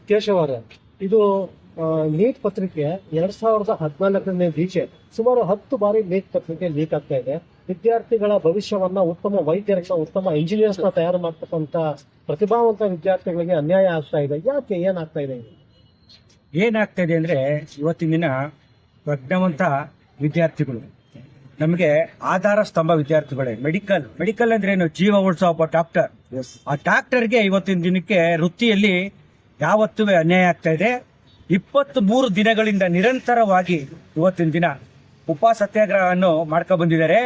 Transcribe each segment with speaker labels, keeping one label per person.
Speaker 1: ಕೇಶವ್ ಅವರೇ, ಇದು ನೀಟ್ ಪತ್ರಿಕೆ 2014ನೇ ಈಚೆ ಸುಮಾರು 10 ಬಾರಿ ನೀಟ್ ಪತ್ರಿಕೆ ಲೀಕ್ ಆಗ್ತಾ ಇದೆ. ವಿದ್ಯಾರ್ಥಿಗಳ ಭವಿಷ್ಯವನ್ನ ಉತ್ತಮ ವೈದ್ಯರನ್ನ, ಉತ್ತಮ ಇಂಜಿನಿಯರ್ಸ್ ನ ತಯಾರು ಮಾಡ್ತಕ್ಕಂಥ ಪ್ರತಿಭಾವಂತ ವಿದ್ಯಾರ್ಥಿಗಳಿಗೆ ಅನ್ಯಾಯ ಆಗ್ತಾ ಇದೆ. ಯಾಕೆ, ಏನಾಗ್ತಾ ಇದೆ?
Speaker 2: ಏನಾಗ್ತಾ ಇದೆ ಅಂದ್ರೆ, ಇವತ್ತಿನ ದಿನ ಪ್ರಜ್ಞಾವಂತ ವಿದ್ಯಾರ್ಥಿಗಳು, ನಮಗೆ ಆಧಾರ ಸ್ತಂಭ ವಿದ್ಯಾರ್ಥಿಗಳೇ. ಮೆಡಿಕಲ್ ಅಂದ್ರೆ ಏನು? ಜೀವ ಉಳಿಸೋ ಒಬ್ಬ ಡಾಕ್ಟರ್. ಆ ಡಾಕ್ಟರ್ಗೆ ಇವತ್ತಿನ ದಿನಕ್ಕೆ ವೃತ್ತಿಯಲ್ಲಿ ಯಾವತ್ತೂ ಅನ್ಯಾಯ ಆಗ್ತಾ ಇದೆ. 23 ದಿನಗಳಿಂದ ನಿರಂತರವಾಗಿ ಇವತ್ತಿನ ದಿನ ಉಪ ಸತ್ಯಾಗ್ರಹವನ್ನು ಮಾಡ್ಕೊಂಡು ಬಂದಿದ್ದಾರೆ.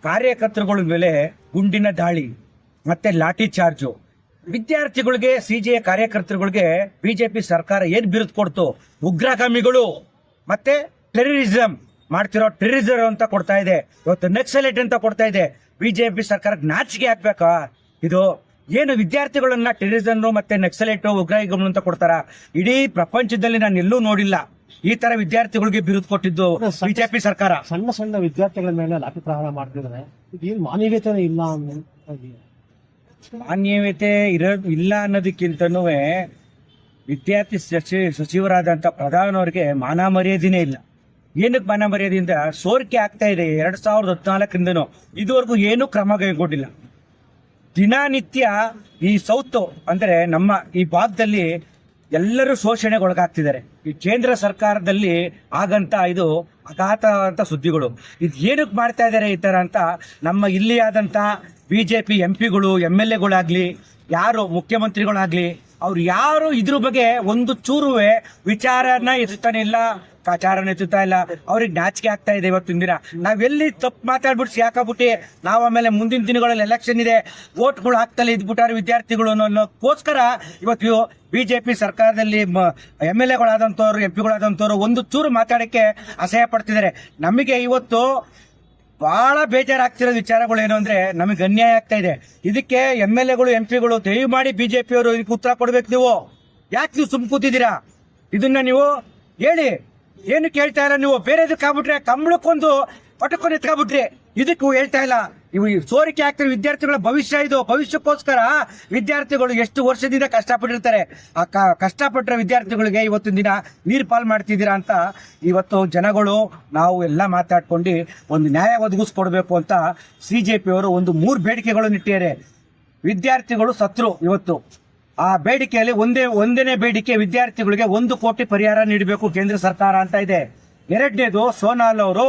Speaker 2: ಕಾರ್ಯಕರ್ತರುಗಳ ಮೇಲೆ ಗುಂಡಿನ ದಾಳಿ ಮತ್ತೆ ಲಾಠಿ ಚಾರ್ಜು. ವಿದ್ಯಾರ್ಥಿಗಳಿಗೆ, ಸಿಜೆ ಕಾರ್ಯಕರ್ತರುಗಳಿಗೆ ಬಿಜೆಪಿ ಸರ್ಕಾರ ಏನ್ ಬಿರುದು ಕೊಡ್ತು? ಉಗ್ರಗಾಮಿಗಳು ಮತ್ತೆ ಟೆರರಿಸಂ ಮಾಡ್ತಿರೋ ಟೆರರಿಸಂ ಅಂತ ಕೊಡ್ತಾ ಇದೆ. ಇವತ್ತು ನಕ್ಸಲೈಟ್ ಅಂತ ಕೊಡ್ತಾ ಇದೆ. ಬಿಜೆಪಿ ಸರ್ಕಾರಕ್ಕೆ ನಾಚಿಕೆ ಆಗ್ಬೇಕಾ? ಇದು ಏನು ವಿದ್ಯಾರ್ಥಿಗಳನ್ನ ಟೆರರಿಸಂ ಮತ್ತೆ ನಕ್ಸಲೈಟ್, ಉಗ್ರಗಾಮಿಗಳು ಅಂತ ಕೊಡ್ತಾರ? ಇಡೀ ಪ್ರಪಂಚದಲ್ಲಿ ನಾನು ಎಲ್ಲೂ ನೋಡಿಲ್ಲ ಈ ತರ ವಿದ್ಯಾರ್ಥಿಗಳಿಗೆ ಬಿರುದು ಕೊಟ್ಟಿದ್ದು ಬಿಜೆಪಿ ಸರ್ಕಾರ.
Speaker 1: ಸಣ್ಣ ಸಣ್ಣ ವಿದ್ಯಾರ್ಥಿಗಳ ಮೇಲೆ ಲಾಠಿ ಪ್ರಹಾರ ಮಾಡ್ತಿದ್ದಾರೆ. ಇದು ಮಾನವೀಯತೆ ಇಲ್ಲ.
Speaker 2: ಮಾನ್ಯತೆ ಇಲ್ಲ ಅನ್ನೋದಕ್ಕಿಂತನೂ ವಿದ್ಯಾರ್ಥಿ ಸಚಿವರಾದಂತ ಪ್ರಧಾನವರಿಗೆ ಮಾನ ಮರ್ಯಾದೆನೇ ಇಲ್ಲ. ಏನಕ್ಕೆ ಮಾನ ಮರ್ಯಾದೆಯಿಂದ ಸೋರಿಕೆ ಆಗ್ತಾ ಇದೆ. 2014ರಿಂದನೂ ಇದುವರೆಗೂ ಏನೂ ಕ್ರಮ ಕೈಗೊಂಡಿಲ್ಲ. ದಿನನಿತ್ಯ ಈ ಸೌತ್ ಅಂದ್ರೆ ನಮ್ಮ ಈ ಭಾಗದಲ್ಲಿ ಎಲ್ಲರೂ ಶೋಷಣೆಗೊಳಗಾಗ್ತಿದ್ದಾರೆ. ಈ ಕೇಂದ್ರ ಸರ್ಕಾರದಲ್ಲಿ ಆಗಂತ ಇದು ಅಘಾತ ಅಂತ ಸುದ್ದಿಗಳು. ಇದು ಏನಕ್ಕೆ ಮಾಡ್ತಾ ಇದ್ದಾರೆ ಈ ತರ ಅಂತ ನಮ್ಮ ಇಲ್ಲಿ ಆದಂತ ಬಿಜೆಪಿ ಎಂಪಿಗಳು, MLA ಯಾರು ಮುಖ್ಯಮಂತ್ರಿಗಳಾಗ್ಲಿ, ಅವ್ರು ಯಾರು ಇದ್ರ ಬಗ್ಗೆ ಒಂದು ಚೂರುವೆ ವಿಚಾರನ ಎತ್ತುತ್ತಾನೆ ಇಲ್ಲ, ಕಾಚಾರನ ಎತ್ತುತ್ತಾ ಇಲ್ಲ. ಅವ್ರಿಗೆ ನಾಚಿಕೆ ಆಗ್ತಾ ಇದೆ. ಇವತ್ತಿನ ದಿನ ನಾವೆಲ್ಲಿ ತಪ್ಪು ಮಾತಾಡ್ಬಿಟ್ಟು ಸಿಕ್ಕಾಬಿಟ್ಟು ನಾವು ಆಮೇಲೆ ಮುಂದಿನ ದಿನಗಳಲ್ಲಿ ಎಲೆಕ್ಷನ್ ಇದೆ, ವೋಟ್ಗಳು ಆಗ್ತಲೇ ಇದ್ಬಿಟ್ಟಾರೆ ವಿದ್ಯಾರ್ಥಿಗಳು ಅನ್ನೋಕ್ಕೋಸ್ಕರ ಇವತ್ತು ಬಿಜೆಪಿ ಸರ್ಕಾರದಲ್ಲಿ MLA MP ಒಂದು ಚೂರು ಮಾತಾಡಕ್ಕೆ ಅಸಹ್ಯ ಪಡ್ತಿದ್ದಾರೆ. ನಮಗೆ ಇವತ್ತು ಬಹಳ ಬೇಜಾರಾಗ್ತಿರೋ ವಿಚಾರಗಳು ಏನು ಅಂದ್ರೆ, ನಮಗೆ ಅನ್ಯಾಯ ಆಗ್ತಾ ಇದೆ. ಇದಕ್ಕೆ MLA MP ದಯಮಾಡಿ ಬಿಜೆಪಿಯವರು ಇದಕ್ಕೆ ಉತ್ತರ ಕೊಡ್ಬೇಕು. ನೀವು ಯಾಕೆ ನೀವು ಸುಮ್ ಕೂತಿದ್ದೀರಾ? ಇದನ್ನ ನೀವು ಹೇಳಿ. ಏನು ಕೇಳ್ತಾ ಇಲ್ಲ ನೀವು. ಬೇರೆದಕ್ಕೆ ಆಗ್ಬಿಟ್ರೆ ಕಂಬಳಕ್ಕೊಂದು ಪಟಕ್ಕೊಂದು ಎತ್ಕೊಂಡ್ಬಿಟ್ರಿ. ಇದಕ್ಕೂ ಹೇಳ್ತಾ ಇಲ್ಲ. ಇವು ಸೋರಿಕೆ ಆಗ್ತಿರೋ ವಿದ್ಯಾರ್ಥಿಗಳ ಭವಿಷ್ಯ ಇದು. ಭವಿಷ್ಯಕ್ಕೋಸ್ಕರ ವಿದ್ಯಾರ್ಥಿಗಳು ಎಷ್ಟು ವರ್ಷದಿಂದ ಕಷ್ಟಪಟ್ಟಿರ್ತಾರೆ. ಆ ಕಷ್ಟಪಟ್ಟರೆ ವಿದ್ಯಾರ್ಥಿಗಳಿಗೆ ಇವತ್ತಿನ ದಿನ ನೀರು ಪಾಲ್ ಮಾಡ್ತಿದ್ದೀರಾ ಅಂತ ಇವತ್ತು ಜನಗಳು ನಾವು ಎಲ್ಲ ಮಾತಾಡ್ಕೊಂಡು ಒಂದು ನ್ಯಾಯ ಒದಗಿಸ್ಕೊಡ್ಬೇಕು ಅಂತ CJP ಅವರು ಒಂದು 3 ಬೇಡಿಕೆಗಳನ್ನು ಇಟ್ಟಿದ್ದಾರೆ. ವಿದ್ಯಾರ್ಥಿಗಳು ಸತ್ರು ಇವತ್ತು. ಆ ಬೇಡಿಕೆಯಲ್ಲಿ ಒಂದನೇ ಬೇಡಿಕೆ, ವಿದ್ಯಾರ್ಥಿಗಳಿಗೆ 1 ಕೋಟಿ ಪರಿಹಾರ ನೀಡಬೇಕು ಕೇಂದ್ರ ಸರ್ಕಾರ ಅಂತ ಇದೆ. ಎರಡನೇದು, ಸೋನಾಲ್ ಅವರು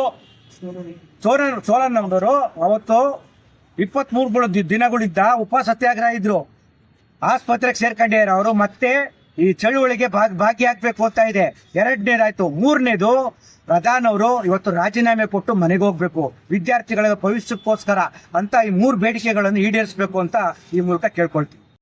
Speaker 2: ಅವತ್ತು 23 ದಿನಗಳಿದ್ದ ಉಪ ಸತ್ಯಾಗ್ರಹ ಇದ್ರು. ಆಸ್ಪತ್ರೆಗೆ ಸೇರ್ಕೊಂಡಿದ್ದಾರೆ ಅವರು. ಮತ್ತೆ ಈ ಚಳುವಳಿಗೆ ಭಾಗಿಯಾಗಬೇಕು ಅಂತ ಇದೆ. ಎರಡನೇದಾಯ್ತು. ಮೂರನೇದು, ಪ್ರಧಾನ್ ಅವರು ಇವತ್ತು ರಾಜೀನಾಮೆ ಕೊಟ್ಟು ಮನೆಗೆ ಹೋಗ್ಬೇಕು ವಿದ್ಯಾರ್ಥಿಗಳ ಭವಿಷ್ಯಕ್ಕೋಸ್ಕರ ಅಂತ ಈ 3 ಬೇಡಿಕೆಗಳನ್ನು ಈಡೇರಿಸಬೇಕು ಅಂತ ಈ ಮೂಲಕ ಕೇಳ್ಕೊಳ್ತೀವಿ.